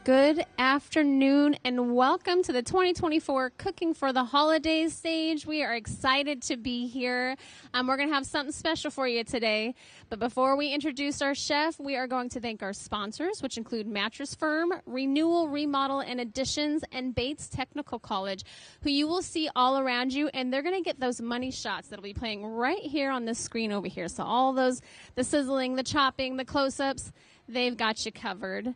Good afternoon and welcome to the 2024 Cooking for the Holidays stage. We are excited to be here. We're going to have something special for you today. But before we introduce our chef, we are going to thank our sponsors, which include Mattress Firm, Renewal, Remodel, and Additions, and Bates Technical College, who you will see all around you. And they're going to get those money shots that'll be playing right here on this screen over here. So all those, the sizzling, the chopping, the close-ups, they've got you covered.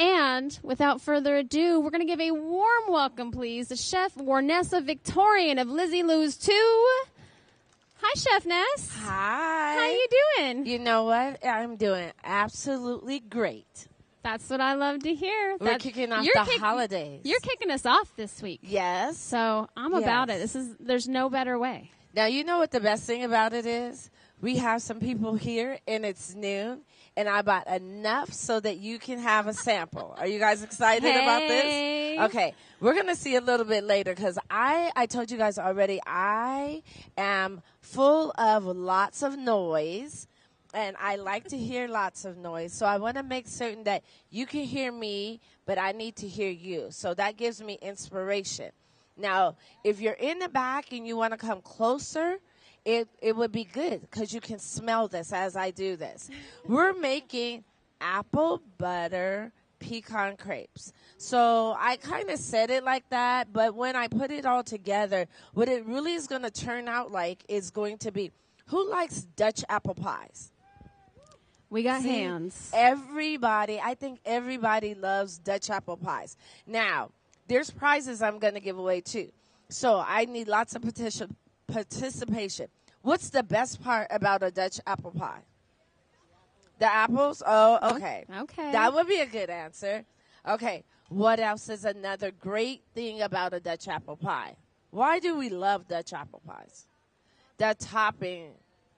And without further ado, we're going to give a warm welcome, please, to Chef Warnessa Victorian of Lizzie Lou's 2. Hi, Chef Ness. Hi. How you doing? You know what? I'm doing absolutely great. That's what I love to hear. We're kicking off the holidays. You're kicking us off this week. Yes. So I'm about it. There's no better way. Now, you know what the best thing about it is? We have some people here, and it's noon, and I bought enough so that you can have a sample. Are you guys excited about this? Okay, we're going to see a little bit later because I told you guys already I am full of lots of noise, and I like to hear lots of noise. So I want to make certain that you can hear me, but I need to hear you. So that gives me inspiration. Now, if you're in the back and you want to come closer, it would be good because you can smell this as I do this. We're making apple butter pecan crepes. So I kind of said it like that, but when I put it all together, what it really is going to turn out like is going to be, who likes Dutch apple pies? We got hands. Everybody, I think everybody loves Dutch apple pies. Now, there's prizes I'm going to give away too. So I need lots of participation. What's the best part about a Dutch apple pie? The apples? Oh, okay. Okay. That would be a good answer. Okay. What else is another great thing about a Dutch apple pie? Why do we love Dutch apple pies? The topping,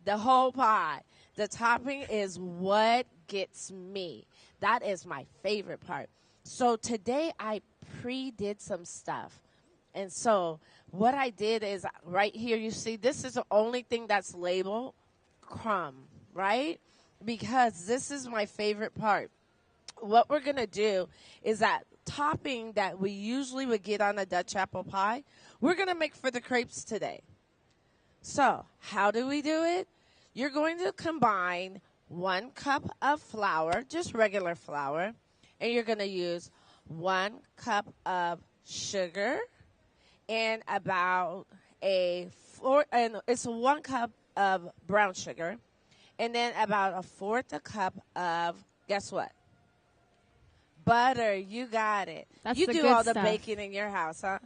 the whole pie. The topping is what gets me. That is my favorite part. So today I pre-did some stuff. And so what I did is right here, you see, this is the only thing that's labeled crumb, right? Because this is my favorite part. What we're going to do is that topping that we usually would get on a Dutch apple pie, we're going to make for the crepes today. So how do we do it? You're going to combine 1 cup of flour, just regular flour, and you're going to use 1 cup of sugar, and about it's 1 cup of brown sugar, and then about 1/4 a cup of, guess what? Butter. You got it. That's you the do good all the stuff. baking in your house, huh?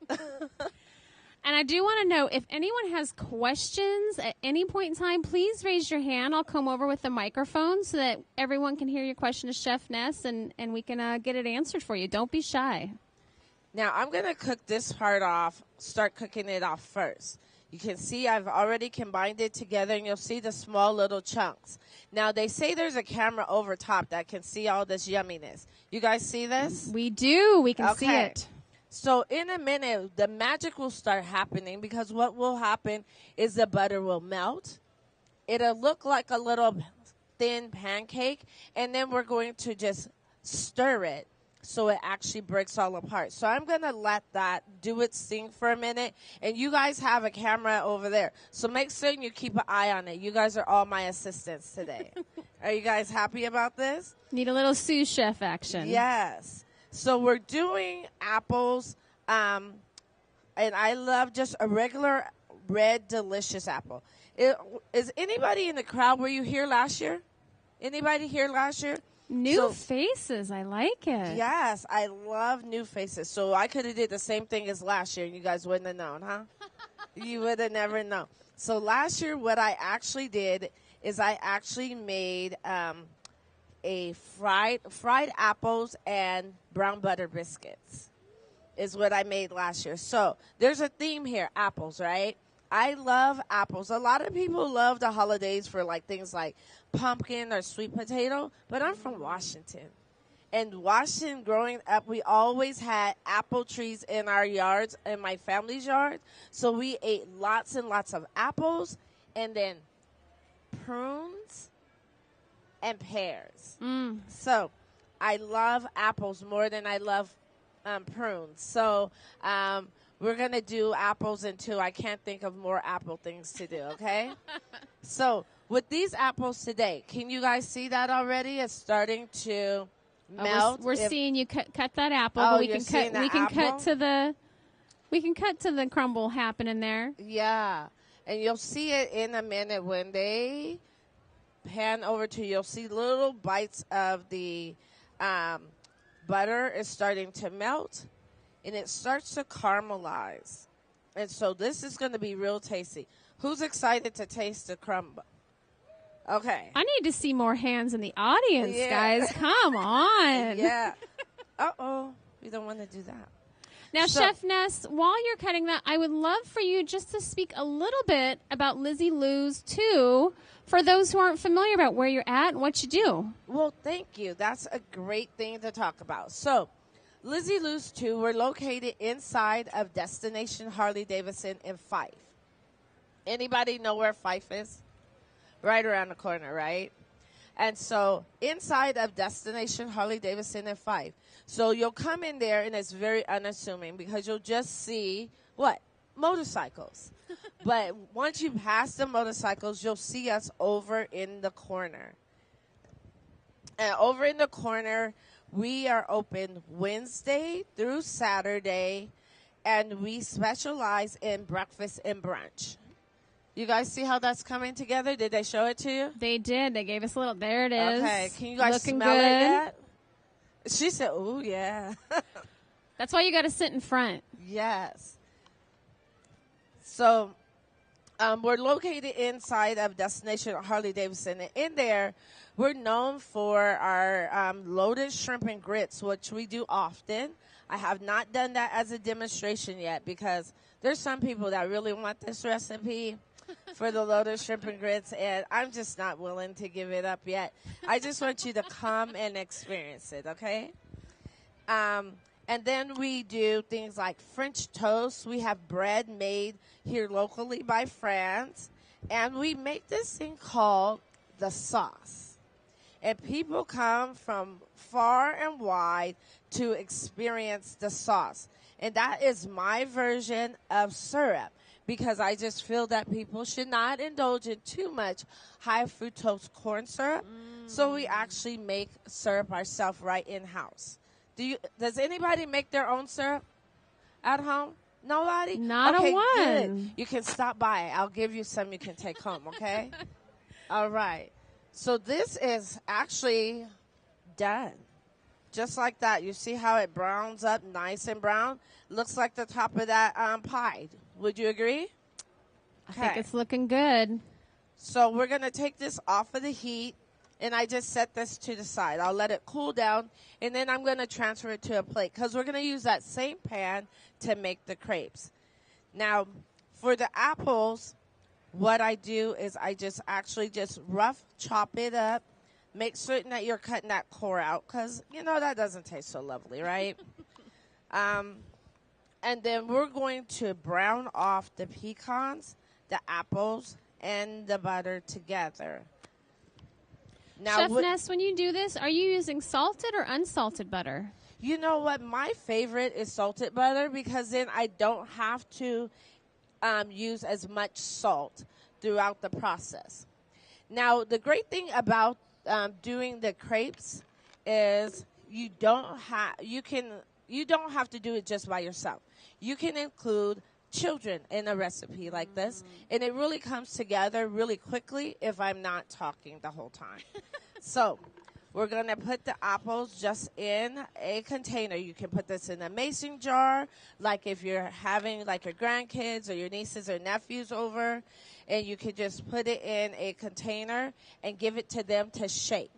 And I do want to know, if anyone has questions at any point in time, please raise your hand. I'll come over with the microphone so that everyone can hear your question to Chef Ness, and we can get it answered for you. Don't be shy. Now, I'm going to cook this part off, start cooking it off first. You can see I've already combined it together, and you'll see the small little chunks. Now, they say there's a camera over top that can see all this yumminess. You guys see this? We do. We can see it. So in a minute, the magic will start happening because what will happen is the butter will melt. It'll look like a little thin pancake, and then we're going to just stir it so it actually breaks all apart. So I'm going to let that do its thing for a minute, and you guys have a camera over there. So make certain you keep an eye on it. You guys are all my assistants today. Are you guys happy about this? Need a little sous chef action. Yes. So we're doing apples, and I love just a regular red delicious apple. Is anybody in the crowd, were you here last year? Anybody here last year? New faces. I like it. Yes, I love new faces. So I could have did the same thing as last year, and you guys wouldn't have known, huh? You would have never known. So last year what I actually did is I actually made a fried apples and brown butter biscuits is what I made last year. So there's a theme here, apples, right? I love apples. A lot of people love the holidays for like things like pumpkin or sweet potato, but I'm from Washington. And Washington, growing up, we always had apple trees in our yards, in my family's yard. So we ate lots and lots of apples and then prunes and pears. So I love apples more than I love prunes. So we're going to do apples until I can't think of more apple things to do, okay? So with these apples today, can you guys see that already? It's starting to melt. We're seeing you cut that apple. Oh, but we you're can seeing cut. the apple? We can cut to the crumble happening there. Yeah, and you'll see it in a minute when they pan over to. You'll see little bites of the butter is starting to melt, and it starts to caramelize. And so this is going to be real tasty. Who's excited to taste the crumble? Okay. I need to see more hands in the audience, guys. Come on. Yeah. Uh-oh. We don't want to do that. Now, Chef Ness, while you're cutting that, I would love for you just to speak a little bit about Lizzie Lou's, too, for those who aren't familiar about where you're at and what you do. Well, thank you. That's a great thing to talk about. So, Lizzie Lou's, too, we're located inside of Destination Harley-Davidson in Fife. Anybody know where Fife is? Right around the corner, right? And so inside of Destination Harley-Davidson in Fife. So you'll come in there, and it's very unassuming because you'll just see, what? Motorcycles. But once you pass the motorcycles, you'll see us over in the corner. And over in the corner, we are open Wednesday through Saturday, and we specialize in breakfast and brunch. You guys see how that's coming together? Did they show it to you? They did. They gave us a little. There it is. Okay. Can you guys Looking smell good. it yet? She said, "Ooh, yeah." That's why you got to sit in front. Yes. So we're located inside of Destination Harley-Davidson. And in there, we're known for our loaded shrimp and grits, which we do often. I have not done that as a demonstration yet because there's some people that really want this recipe for the loaded shrimp and grits, and I'm just not willing to give it up yet. I just want you to come and experience it, okay? And then we do things like French toast. We have bread made here locally by friends, and we make this thing called the sauce. And people come from far and wide to experience the sauce. And that is my version of syrup, because I just feel that people should not indulge in too much high fructose corn syrup. So we actually make syrup ourselves right in-house. Does anybody make their own syrup at home? Nobody? Not okay, a one. Good. You can stop by. I'll give you some you can take home, okay? All right. So this is actually done. Just like that. You see how it browns up nice and brown? Looks like the top of that pie. Would you agree? I think it's looking good. So we're going to take this off of the heat, and I just set this to the side. I'll let it cool down, and then I'm going to transfer it to a plate because we're going to use that same pan to make the crepes. Now, for the apples, what I do is I just rough chop it up. Make certain that you're cutting that core out because, that doesn't taste so lovely, right? And then we're going to brown off the pecans, the apples, and the butter together. Now, Chef Ness, when you do this, are you using salted or unsalted butter? You know what? My favorite is salted butter because then I don't have to use as much salt throughout the process. Now, the great thing about doing the crepes is you don't have to do it just by yourself. You can include children in a recipe like this, and it really comes together really quickly if I'm not talking the whole time. So we're going to put the apples just in a container. You can put this in a mason jar, like if you're having like your grandkids or your nieces or nephews over, and you can just put it in a container and give it to them to shake.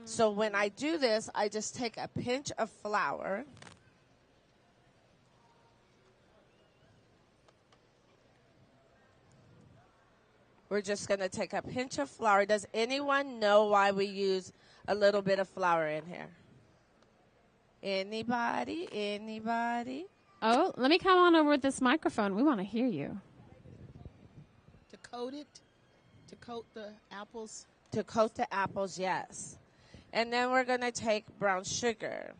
So when I do this, I just take a pinch of flour. We're just going to take a pinch of flour. Does anyone know why we use a little bit of flour in here? Anybody? Anybody? Oh, let me come on over with this microphone. We want to hear you. To coat it? To coat the apples? To coat the apples, yes. And then we're going to take brown sugar.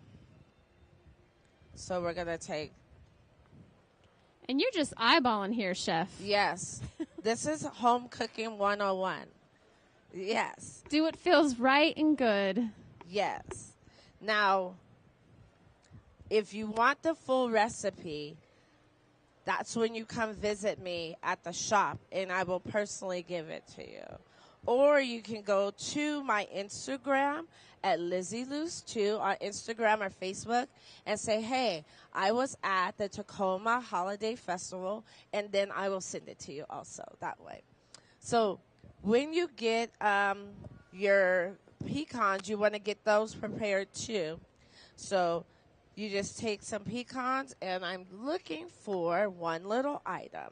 So we're going to take. And you're just eyeballing here, Chef. Yes. This is home cooking 101. Yes. Do what feels right and good. Yes. Now, if you want the full recipe, that's when you come visit me at the shop, and I will personally give it to you. Or you can go to my Instagram at Lizzie Loose 2 on Instagram or Facebook and say, hey, I was at the Tacoma Holiday Festival, and then I will send it to you also that way. So when you get your pecans, you want to get those prepared too. So you just take some pecans, and I'm looking for one little item.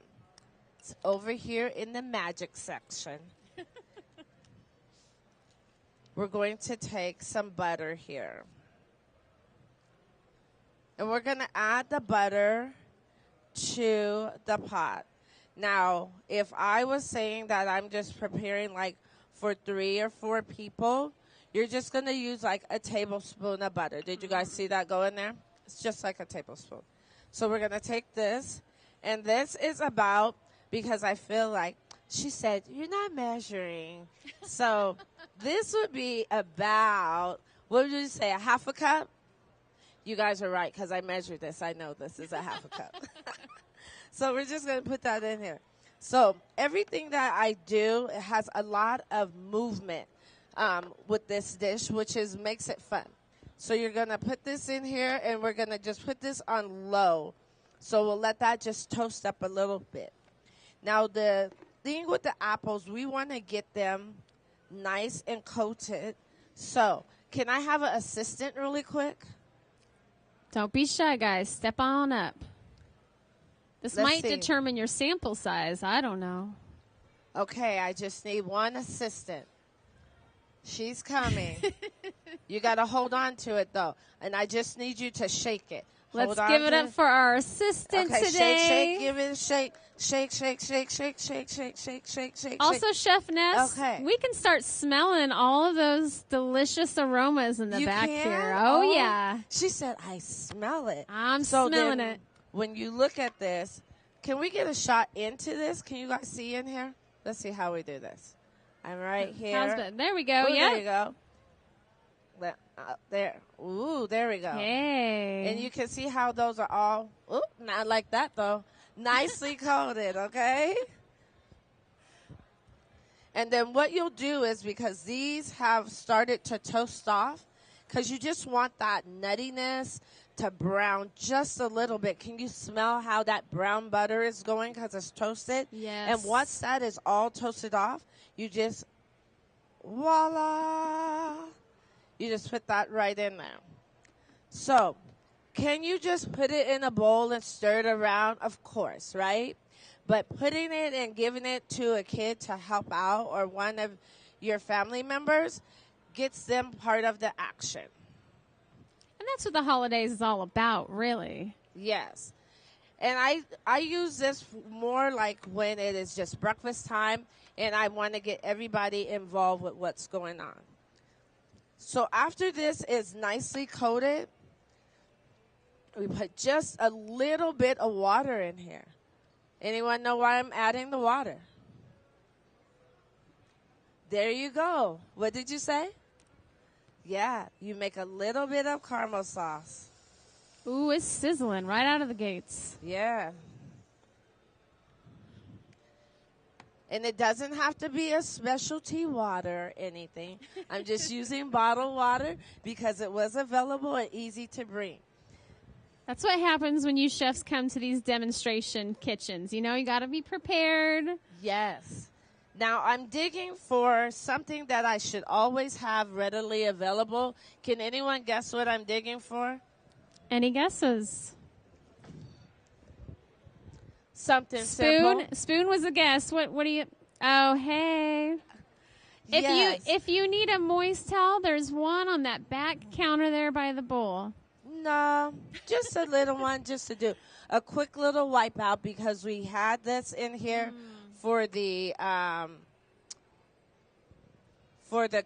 It's over here in the magic section. We're going to take some butter here. And we're going to add the butter to the pot. Now, if I was saying that I'm just preparing like for 3 or 4 people, you're just going to use like a tablespoon of butter. Did you guys see that go in there? It's just like a tablespoon. So we're going to take this. And this is about, because I feel like, she said, you're not measuring. So this would be about, what would you say, a half a cup? You guys are right, because I measured this. I know this is a half a cup. So we're just going to put that in here. So everything that I do, it has a lot of movement with this dish, which makes it fun. So you're going to put this in here, and we're going to just put this on low. So we'll let that just toast up a little bit. Now, the thing with the apples, we want to get them nice and coated. So can I have an assistant really quick? Don't be shy, guys. Step on up. This Let's might see. determine your sample size. I don't know. Okay, I just need one assistant. She's coming. You got to hold on to it, though. And I just need you to shake it. Let's give it up for our assistant okay, today. Shake, give it a shake. Shake, shake, shake, shake, shake, shake, shake, shake, shake. Also, Chef Ness, Okay. we can start smelling all of those delicious aromas in the You back can? here. Oh, yeah. She said, I smell it. I'm so smelling then, it. When you look at this, can we get a shot into this? Can you guys see in here? Let's see how we do this. I'm right here. There we go. Ooh, Yeah. There you go. There. Ooh, there we go. Hey. And you can see how those are all, not like that though, nicely coated, okay? And then what you'll do is, because these have started to toast off, because you just want that nuttiness to brown just a little bit. Can you smell how that brown butter is going because it's toasted? Yes. And once that is all toasted off, you just, voila. You just put that right in there. So, can you just put it in a bowl and stir it around? Of course, right? But putting it and giving it to a kid to help out, or one of your family members, gets them part of the action. And that's what the holidays is all about, really. Yes. And I use this more like when it is just breakfast time and I want to get everybody involved with what's going on. So after this is nicely coated, we put just a little bit of water in here. Anyone know why I'm adding the water? There you go. What did you say? Yeah, you make a little bit of caramel sauce. Ooh, it's sizzling right out of the gates. Yeah. And it doesn't have to be a specialty water or anything. I'm just using bottled water because it was available and easy to bring. That's what happens when you chefs come to these demonstration kitchens. You know, you got to be prepared. Yes. Now, I'm digging for something that I should always have readily available. Can anyone guess what I'm digging for? Any guesses? Something simple. Spoon was a guess. What do you? Oh, hey. Yes. If you need a moist towel, there's one on that back counter there by the bowl. No, just a little one, just to do a quick little wipe out, because we had this in here for the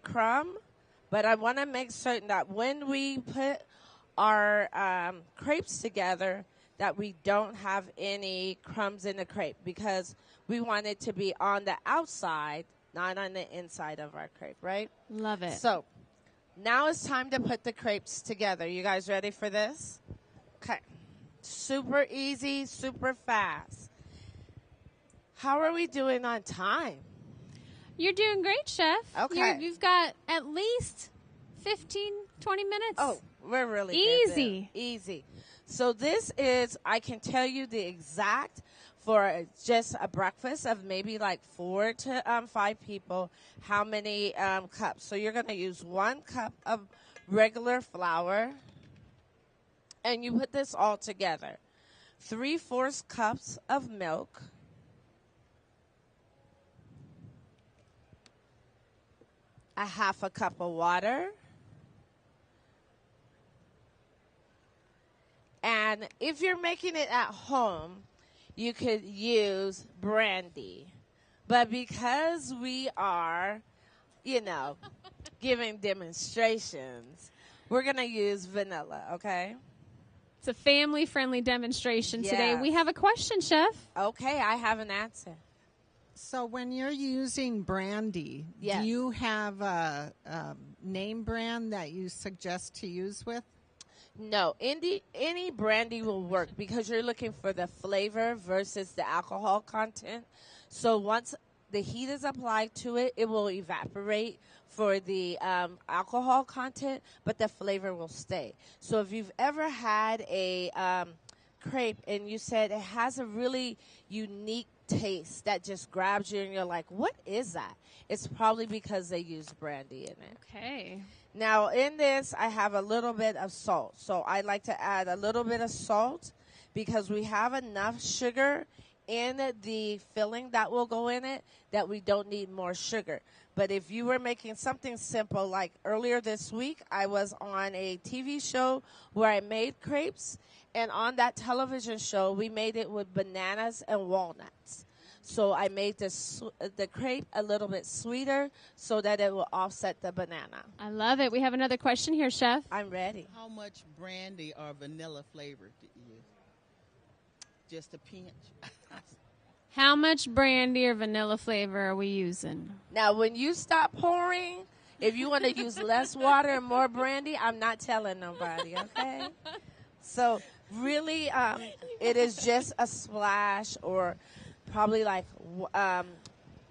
crumb, But I want to make certain that when we put our crepes together, that we don't have any crumbs in the crepe, because we want it to be on the outside, not on the inside of our crepe, right? Love it. So now it's time to put the crepes together. You guys ready for this? Okay. Super easy, super fast. How are we doing on time? You're doing great, Chef. Okay. You've got at least 15, 20 minutes. Oh, we're really easy. Good. Easy. So this is, I can tell you the exact, for just a breakfast of maybe like 4 to 5 people, how many cups. So you're going to use 1 cup of regular flour, and you put this all together. 3/4 cups of milk. A 1/2 cup of water. And if you're making it at home, you could use brandy. But because we are, giving demonstrations, we're going to use vanilla, okay? It's a family-friendly demonstration today. Yes. We have a question, Chef. Okay, I have an answer. So when you're using brandy, Yes. do you have a name brand that you suggest to use with? No, any brandy will work because you're looking for the flavor versus the alcohol content. So once the heat is applied to it, it will evaporate for the alcohol content, but the flavor will stay. So if you've ever had a crepe and you said it has a really unique taste that just grabs you and you're like, what is that? It's probably because they use brandy in it. Okay. Now, in this, I have a little bit of salt. So I like to add a little bit of salt because we have enough sugar in the filling that will go in it that we don't need more sugar. But if you were making something simple, like earlier this week, I was on a TV show where I made crepes. And on that television show, we made it with bananas and walnuts. So I made the crepe a little bit sweeter so that it will offset the banana. I love it. We have another question here, Chef. I'm ready. How much brandy or vanilla flavor do you use? Just a pinch? How much brandy or vanilla flavor are we using? Now, when you stop pouring, if you want to use less water and more brandy, I'm not telling nobody, okay? So really, it is just a splash, or probably like a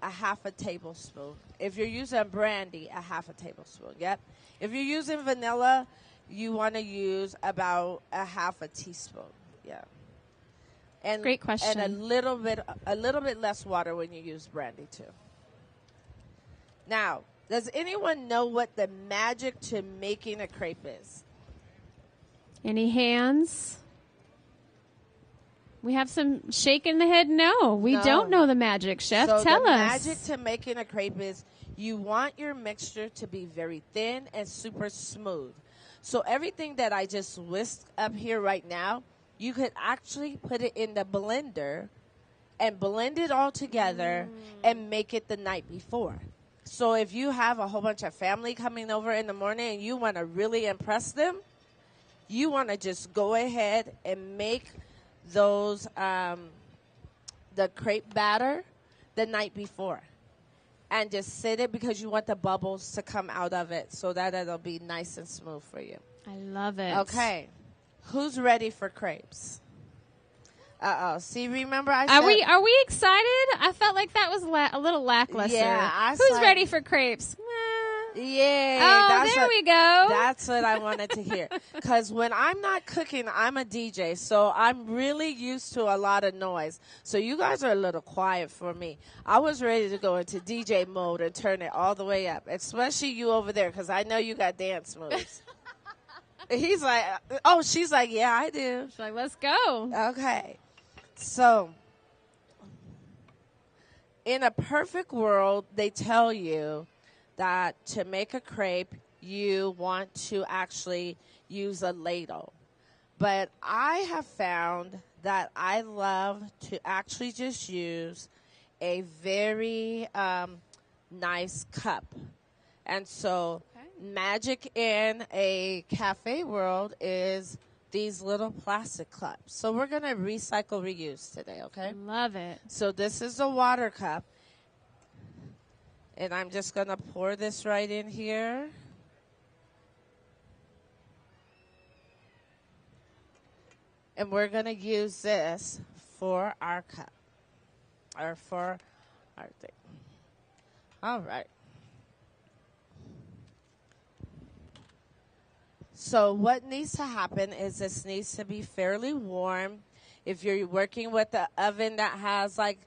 1/2 tablespoon. If you're using brandy, a 1/2 tablespoon. Yep. If you're using vanilla, you want to use about a 1/2 teaspoon. Yeah. And Great question. And a little bit less water when you use brandy too. Now, does anyone know what the magic to making a crepe is? Any hands? We have some shaking the head. No, we No. don't know the magic, Chef. So Tell the us. magic to making a crepe is you want your mixture to be very thin and super smooth. So everything that I just whisked up here right now, you could actually put it in the blender and blend it all together and make it the night before. So if you have a whole bunch of family coming over in the morning and you want to really impress them, you want to just go ahead and make those the crepe batter the night before and just sit it, because you want the bubbles to come out of it so that it'll be nice and smooth for you. I love it. Okay, who's ready for crepes? See, remember I said, Are we excited? I felt like that was a little lackluster. Yeah, Who's ready for crepes? Yay. Oh, there we go. That's what I wanted to hear. Because when I'm not cooking, I'm a DJ, so I'm really used to a lot of noise. So you guys are a little quiet for me. I was ready to go into DJ mode and turn it all the way up, especially you over there, because I know you got dance moves. He's like, oh, she's like, yeah, I do. She's like, let's go. Okay. So, in a perfect world, they tell you that to make a crepe, you want to actually use a ladle. But I have found that I love to actually just use a very nice cup. And so magic in a cafe world is these little plastic cups. So we're going to recycle, reuse today, okay? Love it. So this is a water cup. And I'm just going to pour this right in here. And we're going to use this for our cup. Or for our thing. All right. So what needs to happen is this needs to be fairly warm. If you're working with an oven that has like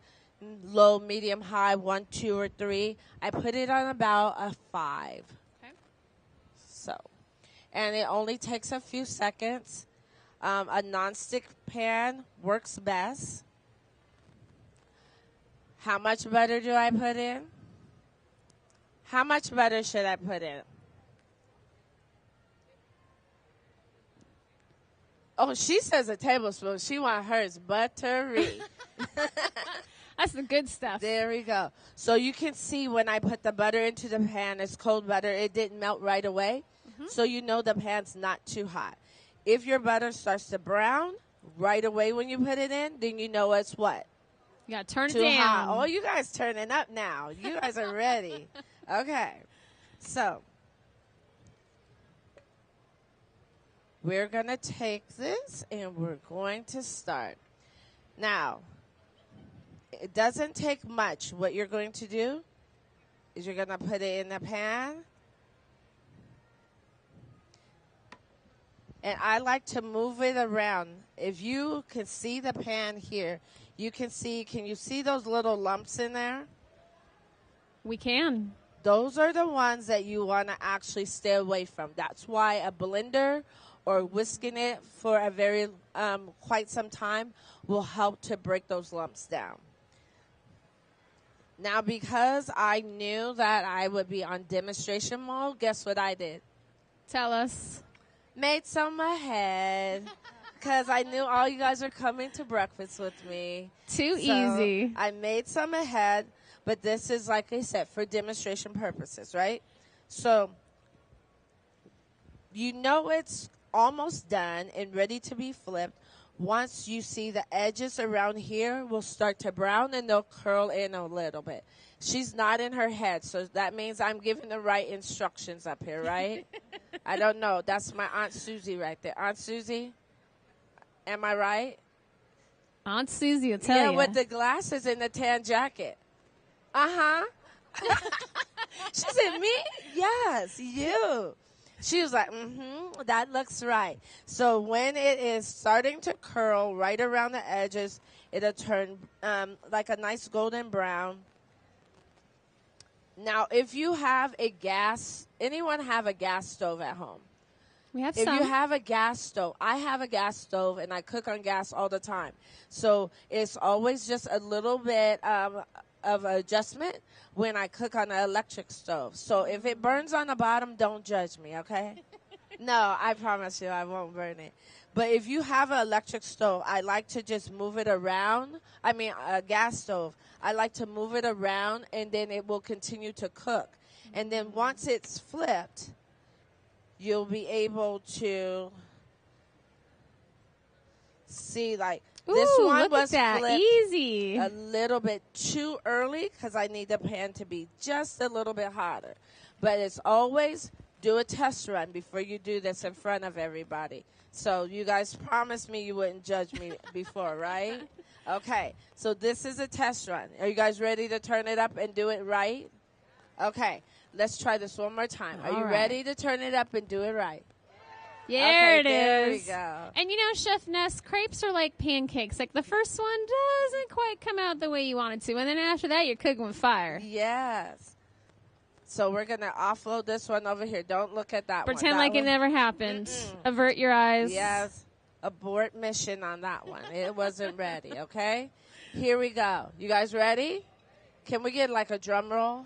low, medium, high, 1, 2, or 3, I put it on about a 5. Okay. So, and it only takes a few seconds. A nonstick pan works best. How much butter do I put in? How much butter should I put in? Oh, she says a tablespoon. She wants hers buttery. That's the good stuff. There we go. So you can see when I put the butter into the pan, it's cold butter. It didn't melt right away. Mm-hmm. So you know the pan's not too hot. If your butter starts to brown right away when you put it in, then you know it's what? You got to turn it Too down. hot. Oh, you guys turning up now. You guys are ready. Okay. So we're going to take this and we're going to start. Now, it doesn't take much. What you're going to do is you're going to put it in the pan. And I like to move it around. If you can see the pan here, can you see those little lumps in there? We can. Those are the ones that you want to actually stay away from. That's why a blender or whisking it for a very quite some time will help to break those lumps down. Now, because I knew that I would be on demonstration mode, guess what I did? Tell us. Made some ahead because I knew all you guys are coming to breakfast with me. Too easy. I made some ahead, but this is, like I said, for demonstration purposes, right? So you know it's almost done and ready to be flipped once you see the edges around here will start to brown and they'll curl in a little bit. She's nodding her head, so that means I'm giving the right instructions up here, right? I don't know. That's my Aunt Susie right there. Aunt Susie, am I right? Aunt Susie will tell you. Yeah, with the glasses and the tan jacket. Uh-huh. She said, me? Yes, you. She was like, that looks right. So when it is starting to curl right around the edges, it'll turn like a nice golden brown. Now, if you have a anyone have a gas stove at home? We have If some. you have a gas stove, I have a gas stove and I cook on gas all the time. So it's always just a little bit of adjustment when I cook on an electric stove. So if it burns on the bottom, don't judge me, okay? No, I promise you I won't burn it. But if you have an electric stove, I like to just move it around. I mean, a gas stove. I like to move it around, and then it will continue to cook. And then once it's flipped, you'll be able to see, like, this one look was at that. flipped Easy. a little bit too early because I need the pan to be just a little bit hotter. But it's always do a test run before you do this in front of everybody. So you guys promised me you wouldn't judge me before, right? Okay, so this is a test run. Are you guys ready to turn it up and do it right? Okay, let's try this one more time. Are you ready to turn it up and do it right? There it is. There we go. And you know, Chef Ness, crepes are like pancakes. Like the first one doesn't quite come out the way you want it to. And then after that, you're cooking with fire. Yes. So we're going to offload this one over here. Don't look at that Pretend one. like it never happened. Avert your eyes. Yes. Abort mission on that one. It wasn't ready, okay? Here we go. You guys ready? Can we get like a drum roll?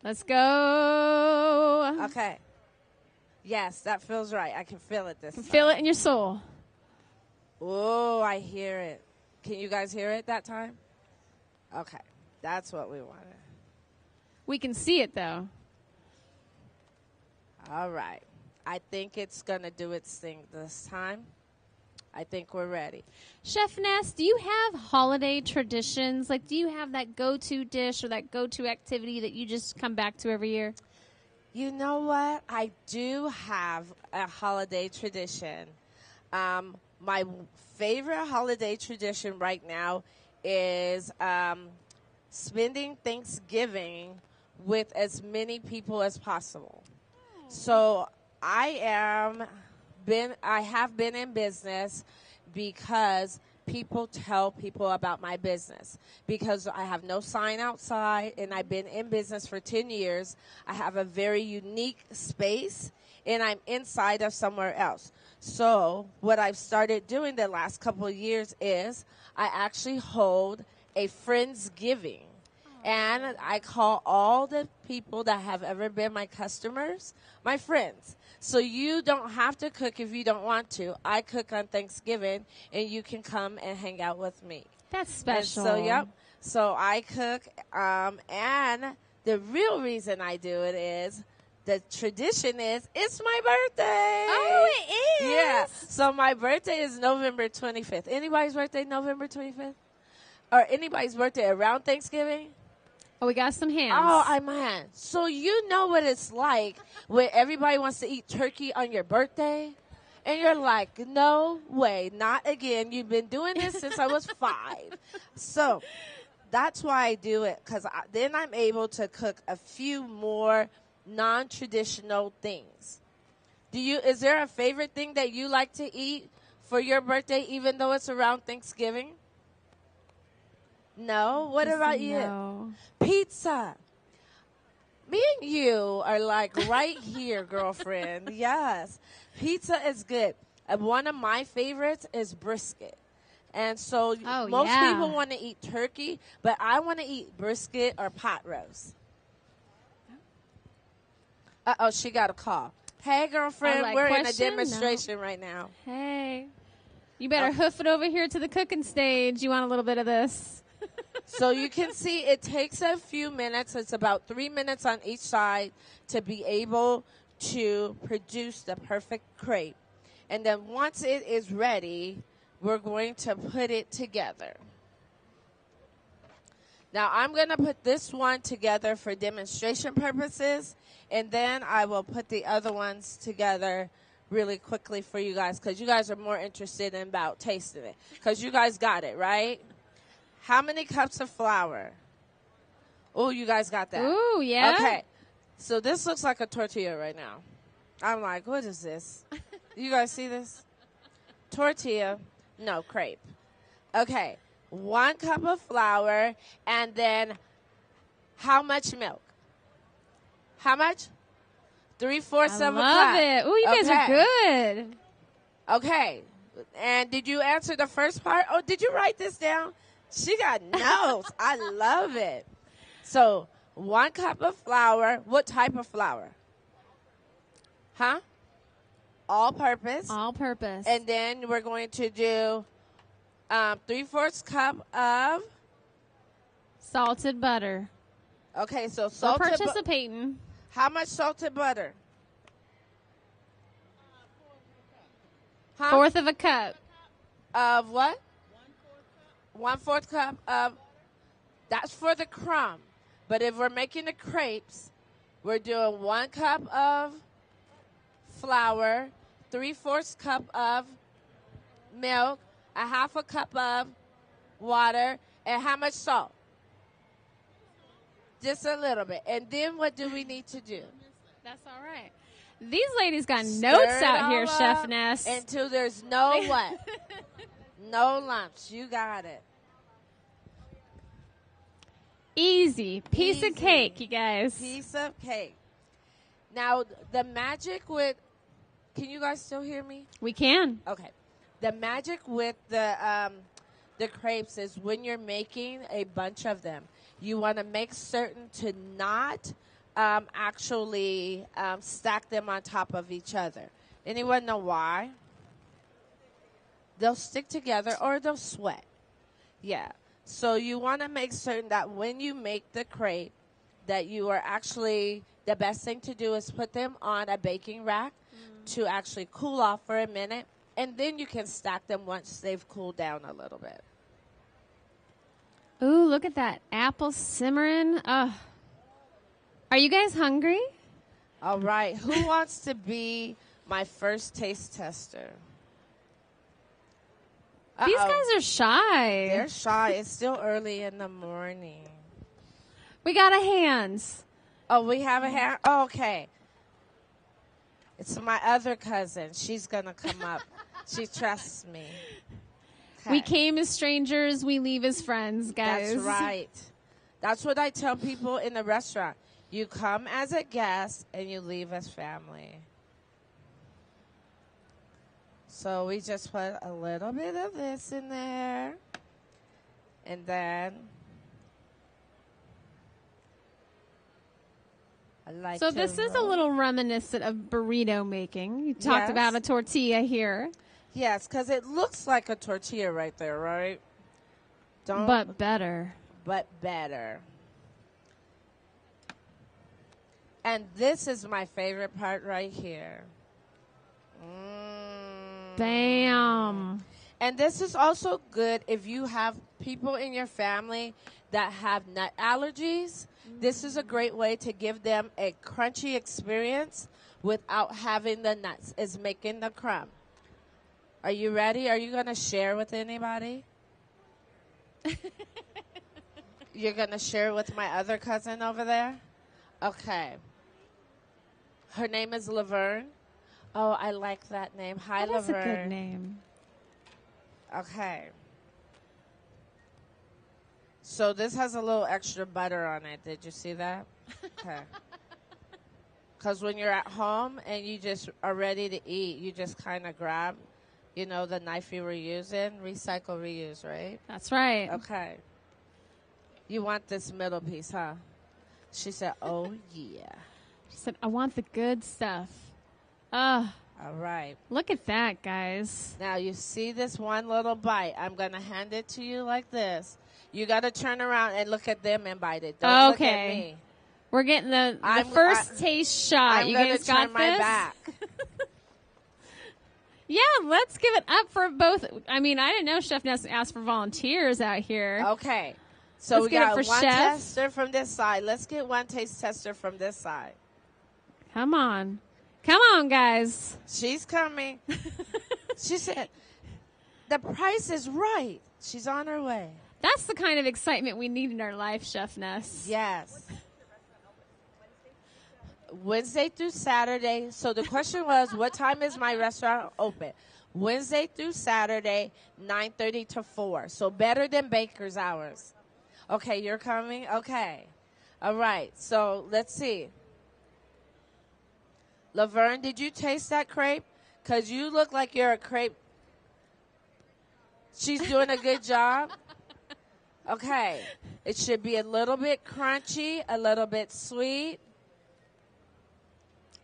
Let's go. Okay. Yes, that feels right. I can feel it this time. Feel it in your soul. Oh, I hear it. Can you guys hear it that time? Okay. That's what we wanted. We can see it, though. All right. I think it's going to do its thing this time. I think we're ready. Chef Ness, do you have holiday traditions? Like, do you have that go-to dish or that go-to activity that you just come back to every year? You know what? I do have a holiday tradition. My favorite holiday tradition right now is spending Thanksgiving with as many people as possible. So I have been in business because people tell people about my business. Because I have no sign outside and I've been in business for 10 years. I have a very unique space and I'm inside of somewhere else. So what I've started doing the last couple of years is I actually hold a Friendsgiving. And I call all the people that have ever been my customers my friends. So you don't have to cook if you don't want to. I cook on Thanksgiving, and you can come and hang out with me. That's special. And so, yep. So I cook, and the real reason I do it is the tradition is it's my birthday. Oh, it is? Yeah. So my birthday is November 25th. Anybody's birthday November 25th? Or anybody's birthday around Thanksgiving? Oh, we got some hands. Oh, I'm on. So you know what it's like when everybody wants to eat turkey on your birthday? And you're like, no way, not again. You've been doing this since I was 5. So that's why I do it, because then I'm able to cook a few more non-traditional things. Is there a favorite thing that you like to eat for your birthday, even though it's around Thanksgiving? No? What about you? No. Pizza. Me and you are like right here, girlfriend. Yes. Pizza is good. One of my favorites is brisket. And so most people want to eat turkey, but I want to eat brisket or pot roast. Uh-oh, she got a call. Hey, girlfriend, we're in a demonstration right now. Hey. You better hoof it over here to the cooking stage. You want a little bit of this. So you can see it takes a few minutes. It's about 3 minutes on each side to be able to produce the perfect crepe. And then once it is ready, we're going to put it together. Now I'm going to put this one together for demonstration purposes, and then I will put the other ones together really quickly for you guys, because you guys are more interested in about tasting it, because you guys got it, right? How many cups of flour? Oh, you guys got that. Ooh, yeah. Okay. So this looks like a tortilla right now. I'm like, what is this? You guys see this? Tortilla. No, crepe. Okay. 1 cup of flour, and then how much milk? How much? 3/4 of a cup. I love it. Ooh, you guys are good. Okay. And did you answer the first part? Oh, did you write this down? She got notes. I love it. So 1 cup of flour. What type of flour? Huh? All purpose. All purpose. And then we're going to do 3/4 cup of salted butter. Okay, so We're salted participating. How much salted butter? 1/4 of a cup. Of what? 1/4 cup of, that's for the crumb. But if we're making the crepes, we're doing 1 cup of flour, 3/4 cup of milk, 1/2 cup of water, and how much salt? Just a little bit. And then what do we need to do? That's all right. These ladies got notes out here, Chef Ness. Until there's no what? No lumps. You got it. Easy. Piece of cake, you guys. Piece of cake. Now, the magic with, can you guys still hear me? We can. Okay. The magic with the crepes is when you're making a bunch of them, you want to make certain to not actually stack them on top of each other. Anyone know why? They'll stick together or they'll sweat. Yeah. So you want to make certain that when you make the crepe, that you are actually the best thing to do is put them on a baking rack to actually cool off for a minute, and then you can stack them once they've cooled down a little bit. Ooh, look at that apple simmering. Are you guys hungry? All right. Who wants to be my first taste tester? These guys are shy. They're shy. It's still early in the morning. We got a hands. Oh, we have a hand? Oh, okay. It's my other cousin. She's going to come up. She trusts me. Okay. We came as strangers. We leave as friends, guys. That's right. That's what I tell people in the restaurant. You come as a guest and you leave as family. So we just put a little bit of this in there. And then I like So to this is a roll. little reminiscent of burrito making. You talked Yes. about a tortilla here. Yes, because it looks like a tortilla right there, right? But better. But better. And this is my favorite part right here. Bam. And this is also good if you have people in your family that have nut allergies. This is a great way to give them a crunchy experience without having the nuts. It's making the crumb. Are you ready? Are you going to share with anybody? You're going to share with my other cousin over there? Okay. Her name is Laverne. Oh, I like that name. Hi, That's Laverne. a good name. Okay. So this has a little extra butter on it. Did you see that? Okay. Because when you're at home and you just are ready to eat, you just kind of grab, the knife you were using. Recycle, reuse, right? That's right. Okay. You want this middle piece, huh? She said, oh, yeah. She said, I want the good stuff. All right. Look at that, guys. Now, you see this one little bite. I'm going to hand it to you like this. You got to turn around and look at them and bite it. Don't look at me. We're getting the first taste shot. You guys got turn my this? back. Yeah, let's give it up for both. I mean, I didn't know Chef Ness asked for volunteers out here. Okay. So Let's we get it got for one Chef. tester from this side. Let's get one taste tester from this side. Come on. Come on, guys. She's coming. She said, the price is right. She's on her way. That's the kind of excitement we need in our life, Chef Ness. Yes. Wednesday through Saturday. So the question was, what time is my restaurant open? Wednesday through Saturday, 9:30 to 4. So better than baker's hours. Okay, you're coming? Okay. All right. So let's see. Laverne, did you taste that crepe? Because you look like you're a crepe. She's doing a good job. Okay. It should be a little bit crunchy, a little bit sweet.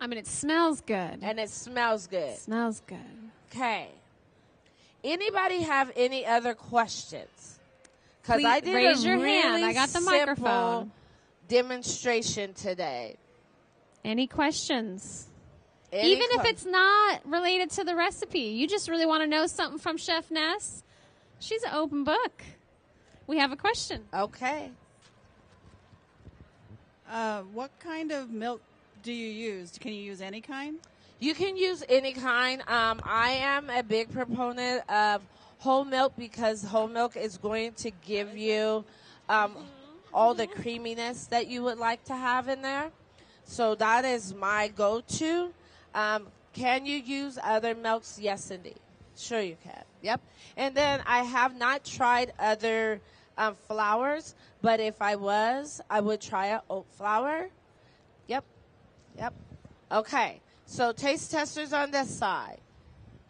I mean, it smells good. And it smells good. Smells good. Okay. Anybody have any other questions? Because Please I did raise a your really hand. I got the simple microphone. demonstration today. Any questions? Any Even if it's not related to the recipe, you just really want to know something from Chef Ness, she's an open book. We have a question. Okay. What kind of milk do you use? Can you use any kind? You can use any kind. I am a big proponent of whole milk because whole milk is going to give you all the creaminess that you would like to have in there. So that is my go-to. Can you use other milks? Yes, indeed. Sure you can. Yep. And then I have not tried other flours, but if I was, I would try an oat flour. Yep. Yep. Okay. So taste testers on this side.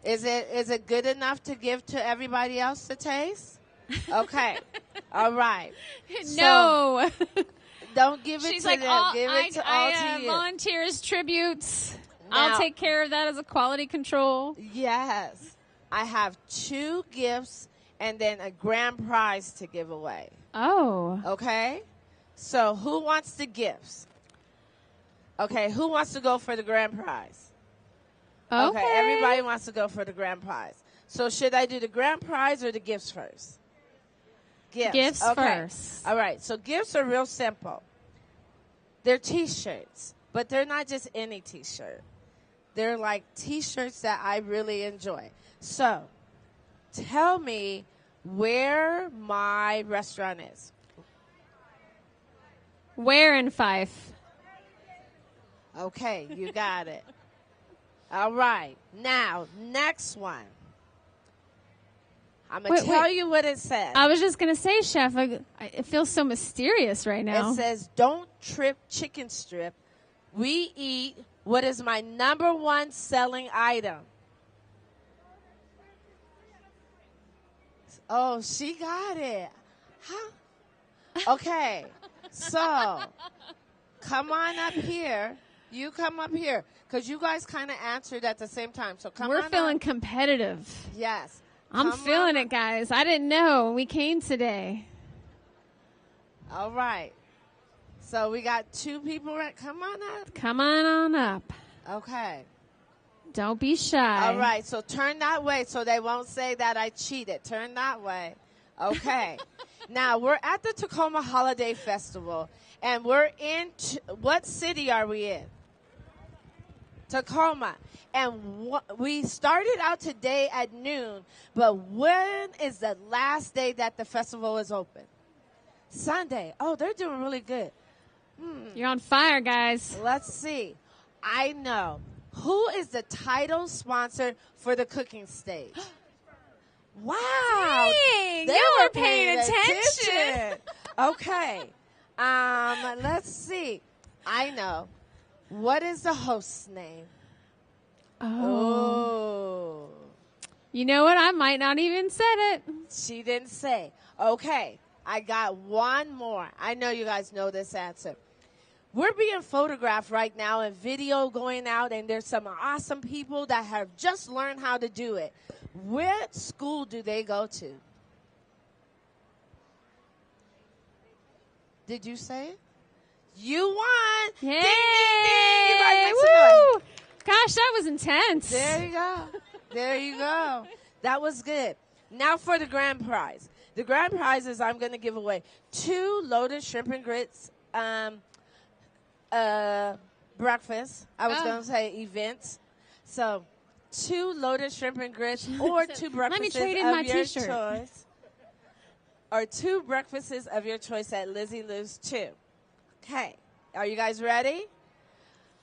Is it good enough to give to everybody else to taste? Okay. All right. No. So, don't give it She's to like, them. Give it to all to you. volunteer as tributes. Now- I'll take care of that as a quality control. Yes. I have 2 gifts and then a grand prize to give away. Oh. Okay? So who wants the gifts? Okay, who wants to go for the grand prize? Okay. Everybody wants to go for the grand prize. So should I do the grand prize or the gifts first? Gifts okay. first. All right, so gifts are real simple. They're T-shirts, but they're not just any T-shirt. They're like T-shirts that I really enjoy. So tell me where my restaurant is. Where in Fife? Okay, you got it. All right. Now, next one. I'm going to tell you what it says. I was just going to say, Chef, it feels so mysterious right now. It says, don't trip chicken strip. We eat what is my number one selling item. Oh, she got it. Huh? Okay. So, come on up here. You come up here. Because you guys kind of answered at the same time. So come on We're feeling up. competitive. Yes. I'm feeling it, guys. I didn't know. We came today. All right. So we got two people. Come on up. Come on up. Okay. Don't be shy. All right. So turn that way so they won't say that I cheated. Turn that way. Okay. Now, we're at the Tacoma Holiday Festival, and we're in what city are we in? Tacoma. And we started out today at noon, but when is the last day that the festival is open? Sunday. Oh, they're doing really good. You're on fire, guys. Let's see. I know. Who is the title sponsor for the cooking stage? Wow. Dang, They you were were paying attention. Okay. Let's see. I know. What is the host's name? Oh. You know what? I might not even said it. She didn't say. Okay. I got one more. I know you guys know this answer. We're being photographed right now and video going out, and there's some awesome people that have just learned how to do it. What school do they go to? Did you say it? You won. Yay! Ding, ding, ding. You guys make some noise. Woo! Gosh, that was intense. There you go. There you go. That was good. Now for the grand prize. The grand prize is I'm going to give away 2 loaded shrimp and grits breakfast. I was going to say events. So 2 loaded shrimp and grits or 2 breakfasts Let me trade in of my your T-shirt. choice. Or 2 breakfasts of your choice at Lizzie Lou's 2. Okay. Are you guys ready?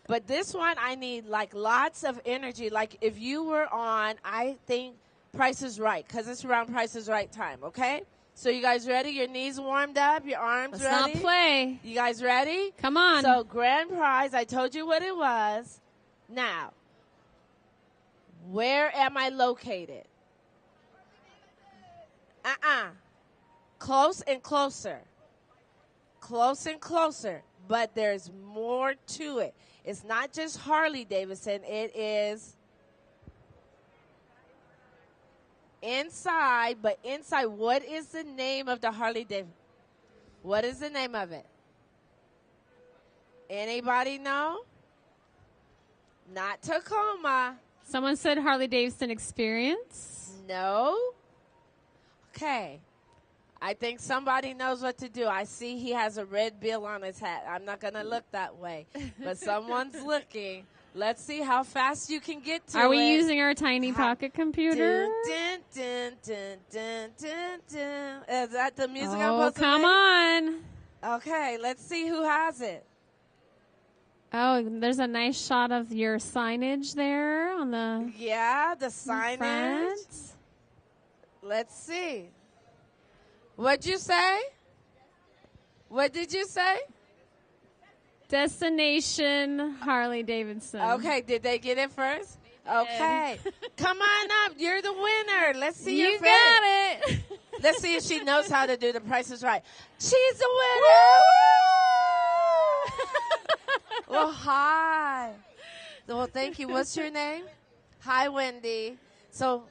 But this one, I need like lots of energy. Like if you were on, I think Price is Right, because it's around Price is Right time, okay? So you guys ready? Your knees warmed up, your arms Let's ready? not play. You guys ready? Come on. So grand prize, I told you what it was. Now, where am I located? Close and closer. Close and closer. But there's more to it. It's not just Harley Davidson. It is inside. But inside, what is the name of the Harley Davidson? What is the name of it? Anybody know? Not Tacoma. Someone said Harley Davidson Experience. No. Okay. I think somebody knows what to do. I see he has a red bill on his hat. I'm not going to look that way. But someone's looking. Let's see how fast you can get to it. Are we using our tiny pocket computer? Dun, dun, dun, dun, dun, dun. Is that the music I'm Oh, supposed to come make? on. Okay, let's see who has it. Oh, there's a nice shot of your signage there on the Yeah, the signage. front. Let's see. What'd you say? What did you say? Destination Harley Davidson. Okay, did they get it first? Okay. Come on up. You're the winner. Let's see your You face. got it. Let's see if she knows how to do the Price is Right. She's the winner. Well, hi. Well, thank you. What's your name? Hi, Wendy. So,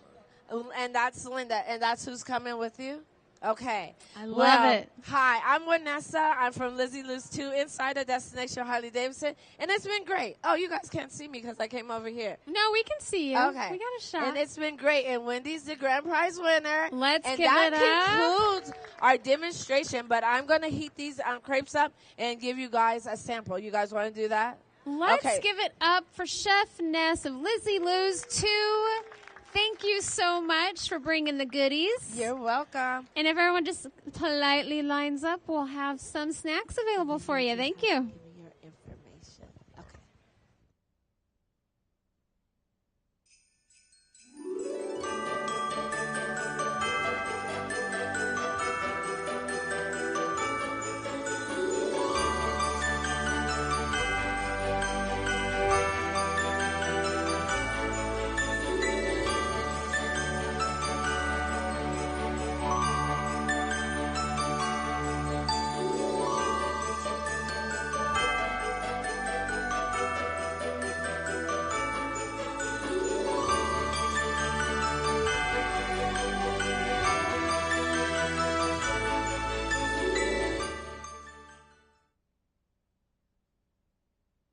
and that's Linda. And that's who's coming with you? Okay. I love it. Hi, I'm Warnessa. I'm from Lizzie Lou's 2 Insider Destination Harley Davidson. And it's been great. Oh, you guys can't see me because I came over here. No, we can see you. Okay. We got a shot. And it's been great. And Wendy's the grand prize winner. Let's and give it up. that concludes our demonstration. But I'm going to heat these crepes up and give you guys a sample. You guys want to do that? Let's Okay. give it up for Chef Ness of Lizzie Lou's 2. Thank you so much for bringing the goodies. You're welcome. And if everyone just politely lines up, we'll have some snacks available for you. Thank you.